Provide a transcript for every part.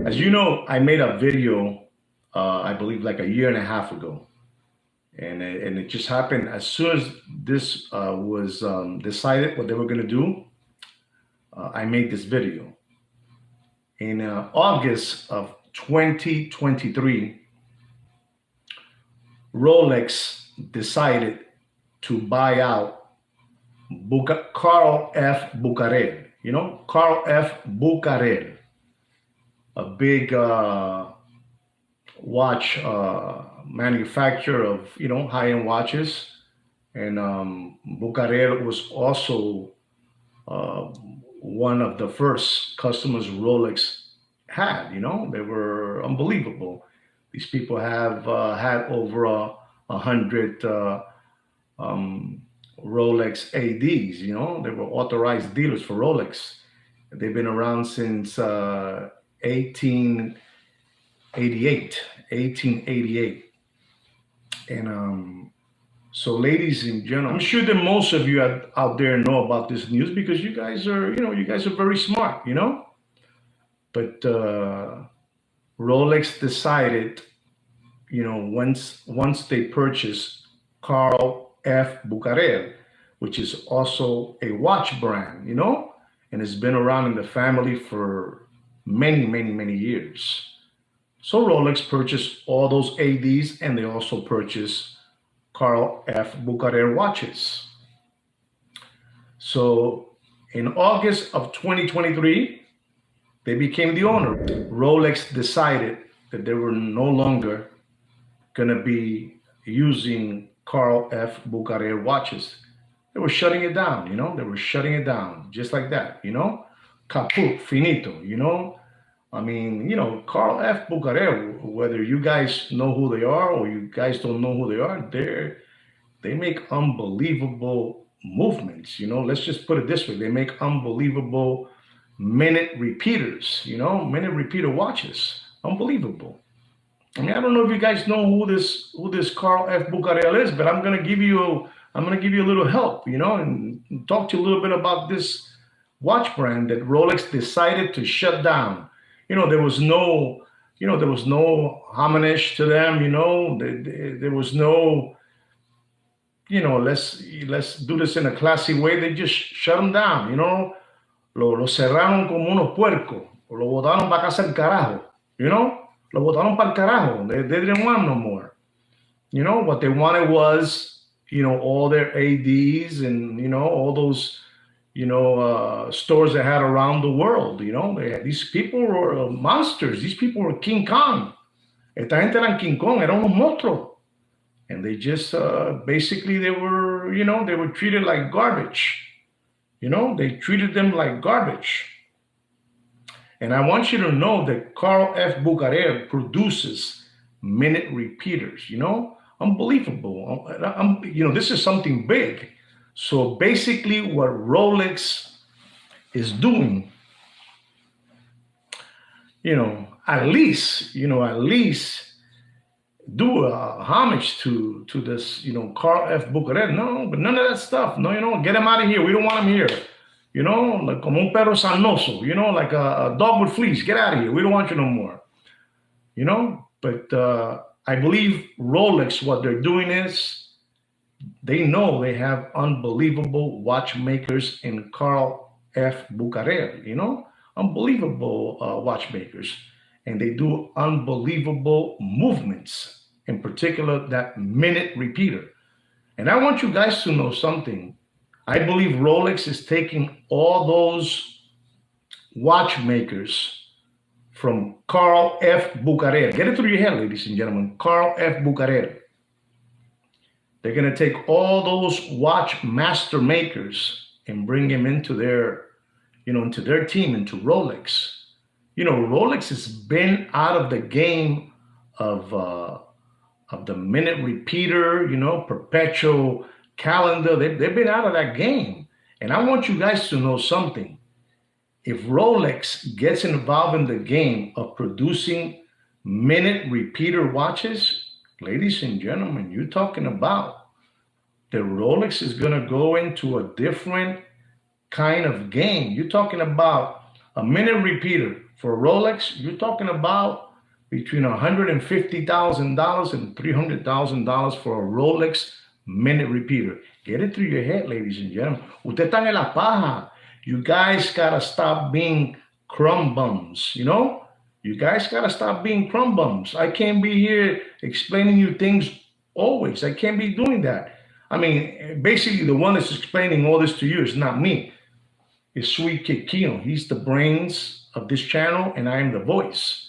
As you know, I made a video, I believe like a year and a half ago. And it just happened as soon as this was decided what they were going to do. I made this video. In August of 2023, Rolex decided to buy out Carl F. Bucherer. You know, Carl F. Bucherer, a big watch manufacturer of, high-end watches. And Bucherer was also uh, one of the first customers Rolex had. They were unbelievable. These people have had over a hundred um, Rolex ADs. They were authorized dealers for Rolex. They've been around since 1888, 1888. And so, ladies and gentlemen, I'm sure that most of you out there know about this news because you guys are, very smart, But Rolex decided, once they purchased Carl F. Bucherer, which is also a watch brand, and it's been around in the family for many, many, many years. So Rolex purchased all those ADs, and they also purchased Carl F. Bucherer watches. So in August of 2023, they became the owner. Rolex decided that they were no longer going to be using Carl F. Bucherer watches. They were shutting it down, They were shutting it down just like that, Caput, finito, I mean, Carl F. Bucherer, whether you guys know who they are or you guys don't know who they are, they make unbelievable movements, Let's just put it this way. They make unbelievable minute repeaters, minute repeater watches. Unbelievable. I mean, I don't know if you guys know who this Carl F. Bucherer is, but I'm gonna give you a little help, and talk to you a little bit about this watch brand that Rolex decided to shut down. There was no homage to them. There was no, let's do this in a classy way. They just shut them down. Lo cerraron como unos puercos. Lo botaron para casa el carajo. Lo botaron para el carajo. They didn't want no more. What they wanted was, all their ADs and, all those, stores they had around the world. These people were monsters. These people were King Kong. Esta gente eran King Kong, eran unos monstruos. And they just, basically, they were treated like garbage. They treated them like garbage. And I want you to know that Carl F. Bucherer produces minute repeaters, unbelievable. This is something big. So basically what Rolex is doing, at least do a homage to this, Carl F. Bucherer. No, but none of that stuff. No, get him out of here. We don't want him here. Like como un perro sanoso, like a dog with fleas. Get out of here. We don't want you no more. But I believe Rolex, what they're doing is they know they have unbelievable watchmakers in Carl F. Bucherer, unbelievable watchmakers. And they do unbelievable movements, in particular that minute repeater. And I want you guys to know something. I believe Rolex is taking all those watchmakers from Carl F. Bucherer. Get it through your head, ladies and gentlemen. Carl F. Bucherer. They're going to take all those watch master makers and bring them into their, into their team, into Rolex. Rolex has been out of the game of the minute repeater, perpetual calendar. They've been out of that game. And I want you guys to know something. If Rolex gets involved in the game of producing minute repeater watches, ladies and gentlemen, you're talking about the Rolex is going to go into a different kind of game. You're talking about a minute repeater For Rolex, you're talking about between $150,000 and $300,000 for a Rolex minute repeater. Get it through your head, ladies and gentlemen. Usted está en la paja. You guys gotta stop being crumb bums, you know? You guys gotta stop being crumb bums. I can't be here explaining you things always. I can't be doing that. I mean, basically the one that's explaining all this to you is not me. It's Sweet Kid Kino. He's the brains of this channel and I am the voice.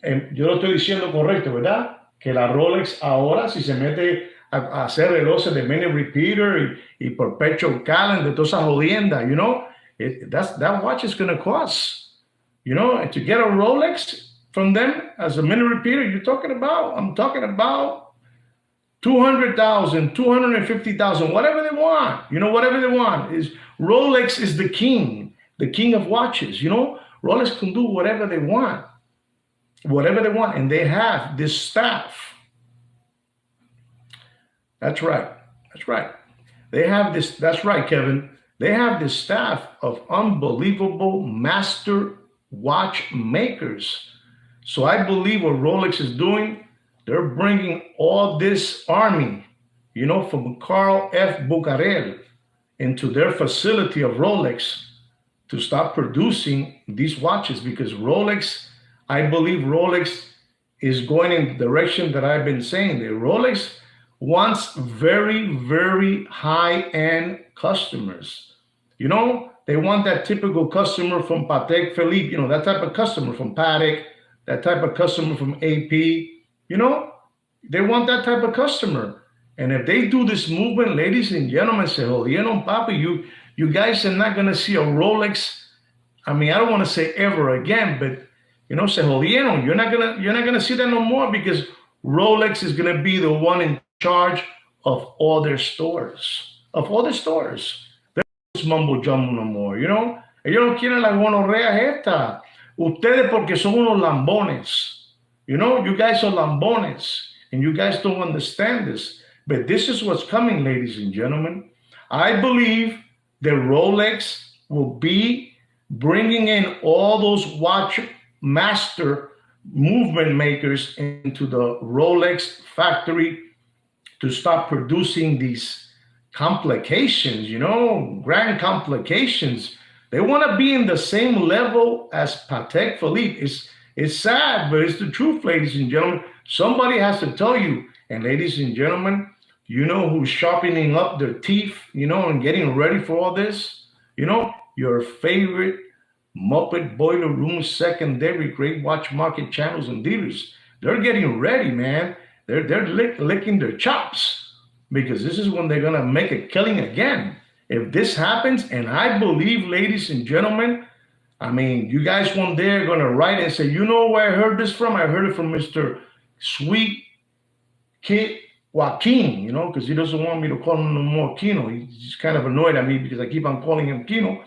Yo lo estoy diciendo correcto, ¿verdad? Que la Rolex ahora, si se mete a hacer relojes de minute repeater y perpetual calendar, toda esa jodienda, you know, that watch is going to cost, you know, and to get a Rolex from them as a minute repeater, I'm talking about 200,000, 250,000, whatever they want, you know, whatever they want. Rolex is the king of watches, you know. Rolex can do whatever they want. And they have this staff. That's right. They have this, that's right, Kevin. They have this staff of unbelievable master watchmakers. So I believe what Rolex is doing, they're bringing all this army, you know, from Carl F. Bucherer into their facility of Rolex to stop producing these watches, because Rolex, I believe Rolex is going in the direction that I've been saying. That Rolex wants very, very high-end customers. You know, they want that typical customer from Patek Philippe, you know, that type of customer from Patek, that type of customer from AP, you know, they want that type of customer. And if they do this movement, ladies and gentlemen, se jodieron, papi, you guys are not going to see a Rolex. I mean, I don't want to say ever again, but you know, se jodieron. You're not gonna see that no more, because Rolex is gonna be the one in charge of all their stores. There's mumbo jumbo no more, you know. Ellos no quieren las gonorreas esta. Ustedes porque son unos lambones. You know, you guys are lambones, and you guys don't understand this. But this is what's coming, ladies and gentlemen. I believe that Rolex will be bringing in all those watch master movement makers into the Rolex factory to stop producing these complications, you know, grand complications. They want to be in the same level as Patek Philippe. It's sad, but it's the truth, ladies and gentlemen. Somebody has to tell you. And ladies and gentlemen, you know who's sharpening up their teeth, you know, and getting ready for all this? You know, your favorite Muppet Boiler Room secondary great watch market channels and dealers. They're getting ready, man. They're licking their chops, because this is when they're going to make a killing again. If this happens, and I believe, ladies and gentlemen, I mean, you guys one day are going to write and say, you know where I heard this from? I heard it from Mr. Sweet Kid Joaquin, you know, because he doesn't want me to call him no more Kino. He's kind of annoyed at me because I keep on calling him Kino.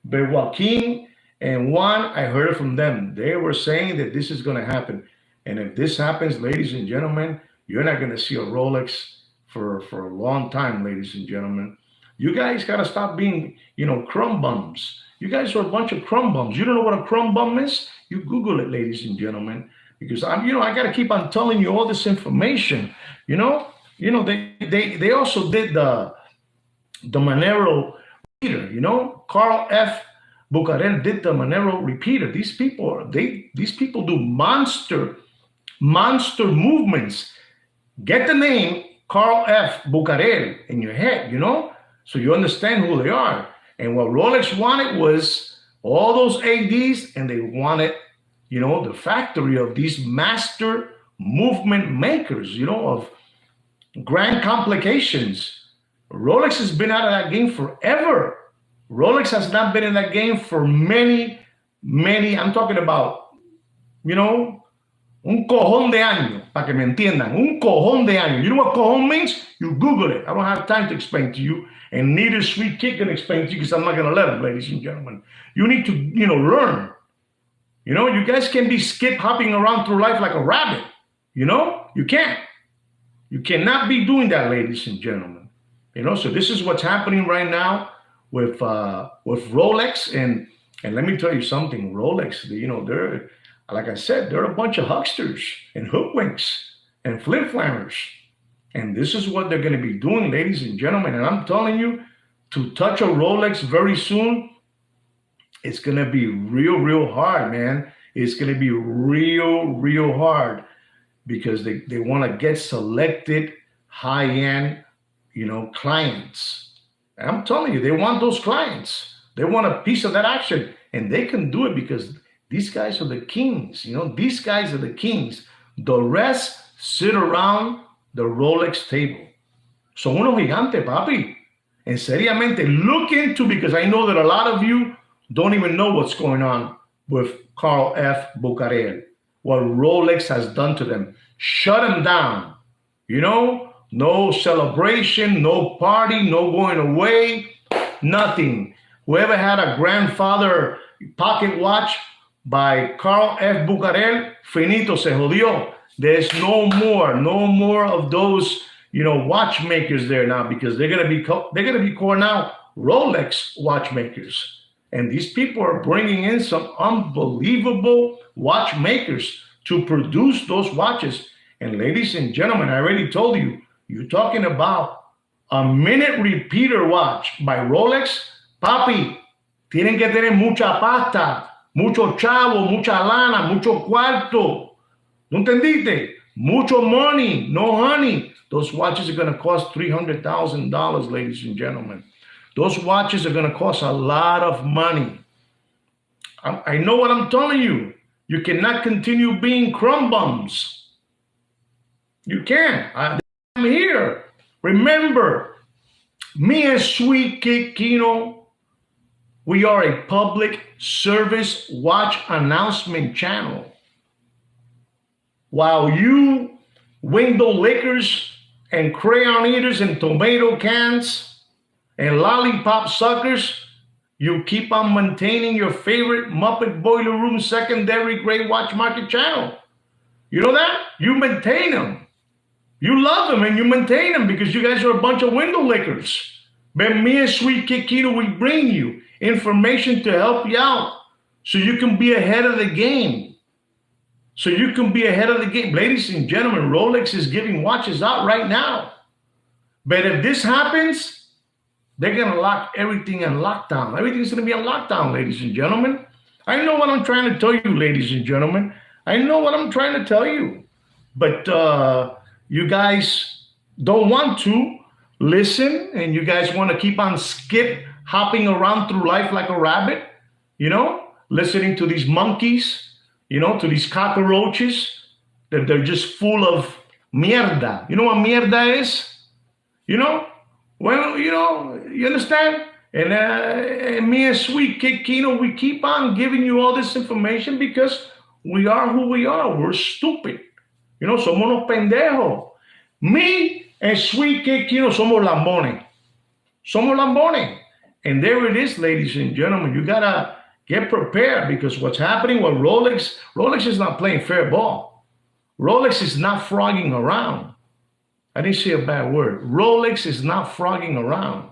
But Joaquin and Juan, I heard it from them. They were saying that this is going to happen. And if this happens, ladies and gentlemen, you're not going to see a Rolex for a long time, ladies and gentlemen. You guys got to stop being, you know, crumb bums. You guys are a bunch of crumb bums. You don't know what a crumb bum is? You Google it, ladies and gentlemen, because I got to keep on telling you all this information. You know, they also did the Monero repeater. You know, Carl F. Bucherer did the Monero repeater. These people do monster movements. Get the name Carl F. Bucherer in your head, you know, so you understand who they are. And what Rolex wanted was all those ADs, and they wanted, you know, the factory of these master movement makers, you know, of grand complications. Rolex has been out of that game forever. Rolex has not been in that game for many, I'm talking about, you know, un cojón de años, para que me entiendan, un cojón de años. You know what cojón means? You Google it. I don't have time to explain to you, and neither Sweet Kid can explain to you, because I'm not going to let him, ladies and gentlemen. You need to, you know, learn. You know, you guys can be skip hopping around through life like a rabbit. You know, you can't. You cannot be doing that, ladies and gentlemen. You know, so this is what's happening right now with Rolex, and And let me tell you something, Rolex, they're, like I said, they're a bunch of hucksters and hoodwinks and flip-flammers. And this is what they're going to be doing, ladies and gentlemen. And I'm telling you, to touch a Rolex very soon, it's going to be real, real hard, man. It's going to be real, real hard because they want to get selected high-end, clients. And I'm telling you, they want those clients. They want a piece of that action. And they can do it because these guys are the kings. These guys are the kings. The rest sit around the Rolex table. Son unos gigantes, papi. And seriamente, look into, because I know that a lot of you don't even know what's going on with Carl F. Bucherer, what Rolex has done to them. Shut them down. No celebration, no party, no going away, nothing. Whoever had a grandfather pocket watch by Carl F. Bucherer, finito, se jodió. There's no more of those, watchmakers there now, because they're gonna be called now Rolex watchmakers. And these people are bringing in some unbelievable watchmakers to produce those watches. And ladies and gentlemen, I already told you, you're talking about a minute repeater watch by Rolex. Papi, tienen que tener mucha pasta, mucho chavo, mucha lana, mucho cuarto. ¿No entendiste? Mucho money, no honey. Those watches are going to cost $300,000, ladies and gentlemen. Those watches are going to cost a lot of money. I know what I'm telling you. You cannot continue being crumb bums. You can't. I'm here. Remember, me and Sweet Kid Kino, we are a public service watch announcement channel. While you window lickers and crayon eaters and tomato cans and lollipop suckers, you keep on maintaining your favorite Muppet Boiler Room secondary grade watch market channel. You know that? You maintain them. You love them and you maintain them because you guys are a bunch of window lickers. But me and Sweet Kid Kino, we bring you information to help you out so you can be ahead of the game. Ladies and gentlemen, Rolex is giving watches out right now. But if this happens, they're going to lock everything in lockdown. Everything's going to be on lockdown, ladies and gentlemen. I know what I'm trying to tell you, ladies and gentlemen. I know what I'm trying to tell you. But you guys don't want to listen, and you guys want to keep on hopping around through life like a rabbit, listening to these monkeys, to these cockroaches, that they're just full of mierda. You know what mierda is? Well, you understand? And me and Sweet Kid Kino, we keep on giving you all this information because we are who we are. We're stupid. Somos unos pendejos. Me and Sweet Kid Kino somos lambones. Somos lambones. And there it is, ladies and gentlemen. You got to get prepared because what's happening with Rolex is not playing fair ball. Rolex is not frogging around. I didn't say a bad word. Rolex is not frogging around.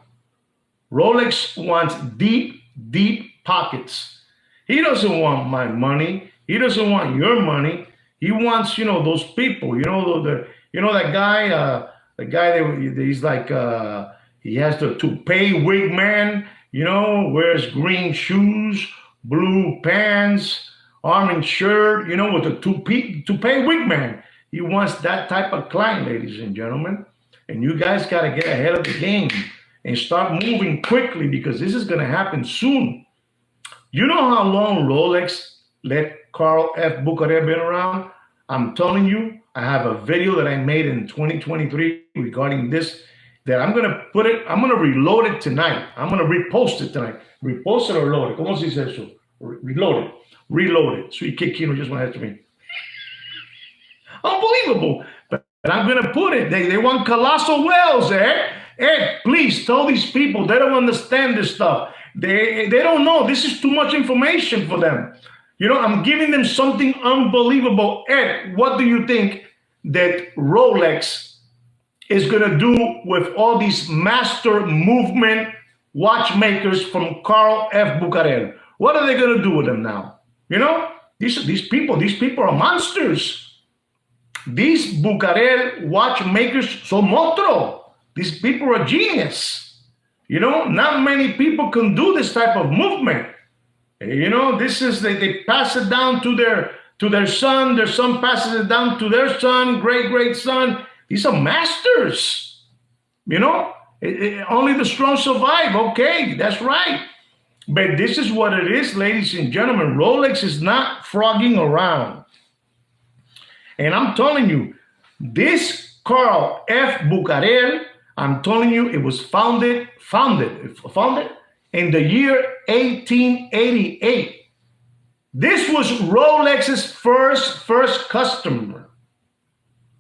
Rolex wants deep, deep pockets. He doesn't want my money. He doesn't want your money. He wants, those people, that guy, the guy that he's like, he has the toupee wig man, wears green shoes, blue pants, orange shirt, with the toupee wig man. He wants that type of client, ladies and gentlemen. And you guys got to get ahead of the game and start moving quickly because this is going to happen soon. You know how long Rolex let Carl F. Bucherer been around? I'm telling you, I have a video that I made in 2023 regarding this that I'm going to reload it tonight. I'm going to repost it tonight. Repost it or load it. ¿Cómo se dice eso? Reload it. Reload it. Sweet Kid Kino just went after me. Unbelievable. But I'm going to put it. They want colossal wells, eh? Ed, please tell these people they don't understand this stuff. They don't know. This is too much information for them. I'm giving them something unbelievable. Ed, what do you think that Rolex is going to do with all these master movement watchmakers from Carl F. Bucherer? What are they going to do with them now? You know, these people are monsters. These Bucherer watchmakers son monstruos. These people are genius. You know, not many people can do this type of movement. You know, this is they pass it down to their son. Their son passes it down to their son, great son. These are masters. You know, only the strong survive. Okay, that's right. But this is what it is, ladies and gentlemen. Rolex is not frogging around. And I'm telling you, this Carl F. Bucherer, I'm telling you, it was founded in the year 1888. This was Rolex's first customer.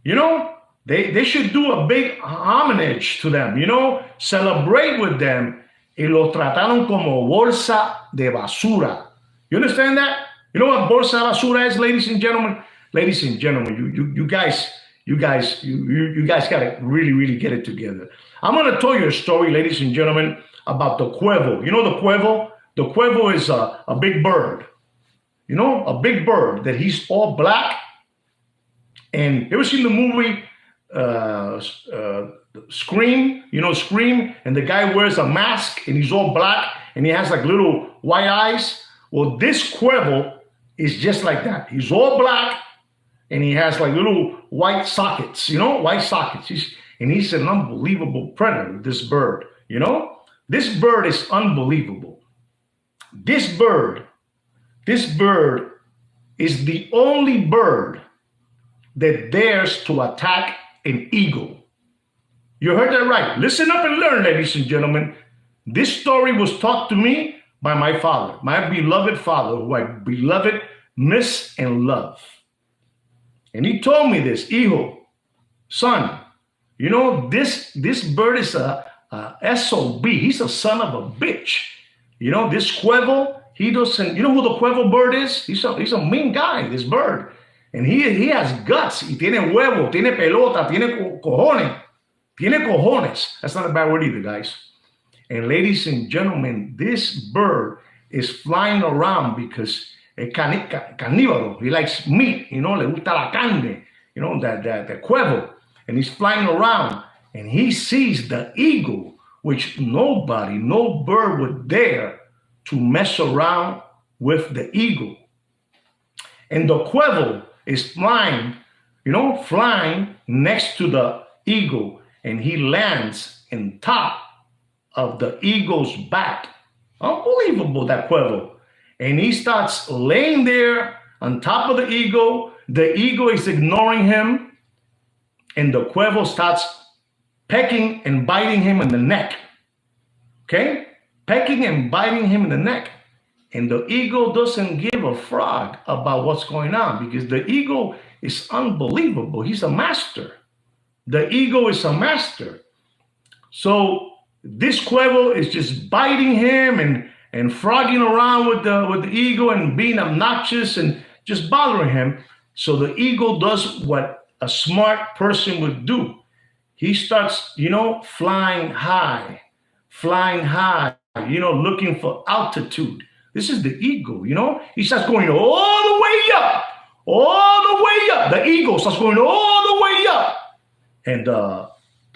You know, they should do a big homage to them, you know, celebrate with them. Y lo trataron como bolsa de basura. You understand that? You know what bolsa de basura is, ladies and gentlemen? Ladies and gentlemen, you guys gotta really get it together. I'm gonna tell you a story, ladies and gentlemen, about the cuervo. You know the cuervo? The cuervo is a big bird. You know, a big bird that he's all black. And you ever seen the movie Scream? You know, Scream, and the guy wears a mask and he's all black and he has like little white eyes. Well, this cuervo is just like that. He's all black and he has like little white sockets, you know, white sockets. He's an unbelievable predator, this bird, you know? This bird is unbelievable. This bird is the only bird that dares to attack an eagle. You heard that right. Listen up and learn, ladies and gentlemen. This story was taught to me by my father, my beloved father, who I beloved, miss, and love. And he told me this, hijo, son, you know, this bird is a SOB. He's a son of a bitch. You know, this cuervo, he doesn't, you know who the cuervo bird is? He's a mean guy, this bird. And he has guts. Y tiene huevo, tiene pelota, tiene cojones. Tiene cojones. That's not a bad word either, guys. And ladies and gentlemen, this bird is flying around because es carnívoro. He likes meat, you know, le gusta la carne, you know, the cuervo. And he's flying around and he sees the eagle, which no bird would dare to mess around with the eagle. And the cuervo is flying, you know, flying next to the eagle, and he lands in top of the eagle's back. Unbelievable, that cuervo. And he starts laying there on top of the eagle. The eagle is ignoring him, and the cuervo starts pecking and biting him in the neck. Okay? Pecking and biting him in the neck. And the eagle doesn't give a frog about what's going on because the eagle is unbelievable. He's a master. The eagle is a master. So this cuervo is just biting him and frogging around with the eagle and being obnoxious and just bothering him. So the eagle does what a smart person would do. He starts, you know, flying high, you know, looking for altitude. This is the eagle, you know. He starts going all the way up. The eagle starts going all the way up. And the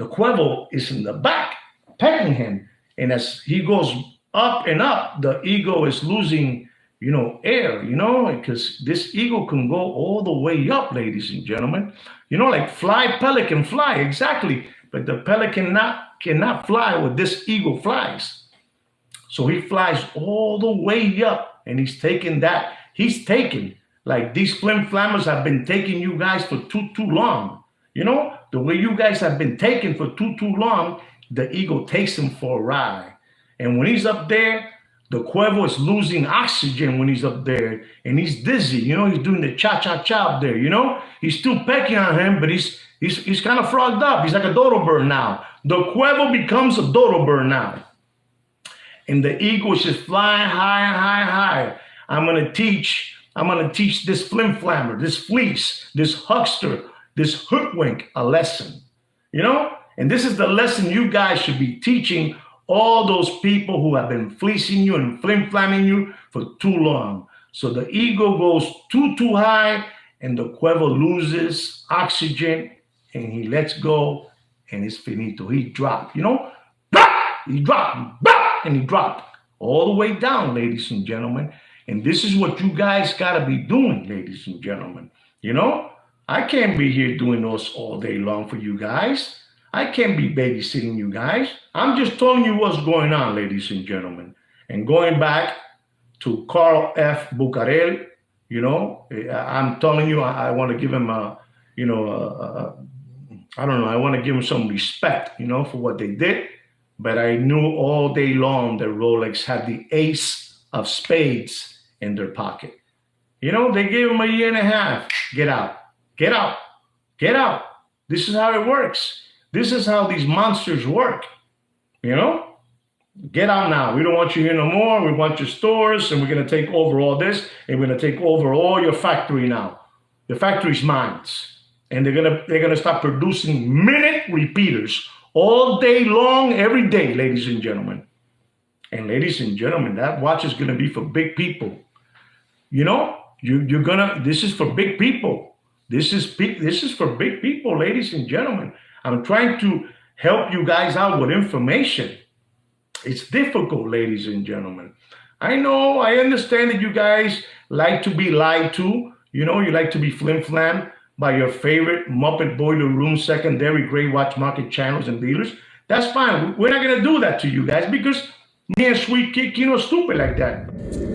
cuervo is in the back, pecking him. And as he goes up and up, the eagle is losing, you know, air, you know, because this eagle can go all the way up, ladies and gentlemen. You know, like pelican fly, exactly. But the pelican cannot fly where this eagle flies. So he flies all the way up, and he's taking like these flim flammers have been taking you guys for too long. You know, the way you guys have been taken for too long, the eagle takes him for a ride. And when he's up there, the cuervo is losing oxygen when he's up there, and he's dizzy. You know, he's doing the cha-cha-cha up there, you know? He's still pecking on him, but he's kind of frogged up. He's like a dodo bird now. The cuervo becomes a dodo bird now. And the eagle is just flying high. I'm gonna teach this flim flammer, this fleece, this huckster, this hoodwink a lesson, you know? And this is the lesson you guys should be teaching all those people who have been fleecing you and flim-flamming you for too long. So the ego goes too high, and the cuervo loses oxygen, and he lets go, and it's finito. He dropped, he dropped, and he dropped all the way down, ladies and gentlemen. And this is what you guys got to be doing, ladies and gentlemen. I can't be here doing this all day long for you guys. I can't be babysitting you guys. I'm just telling you what's going on, ladies and gentlemen. And going back to Carl F. Bucherer, I'm telling you, I want to give him I don't know, I want to give him some respect, for what they did. But I knew all day long that Rolex had the ace of spades in their pocket. They gave him a year and a half. Get out, get out, get out. This is how it works. This is how these monsters work. Get out now. We don't want you here no more. We want your stores, and we're going to take over all this, and we're going to take over all your factory now. The factory's mine. And they're gonna start producing minute repeaters all day long, every day, ladies and gentlemen. And ladies and gentlemen, that watch is gonna be for big people. This is for big people. This is for big people, ladies and gentlemen. I'm trying to help you guys out with information. It's difficult, ladies and gentlemen. I know, I understand that you guys like to be lied to. You like to be flim-flam by your favorite Muppet Boiler Room secondary gray watch market channels and dealers. That's fine. We're not going to do that to you guys because me and Sweet Kid, stupid like that.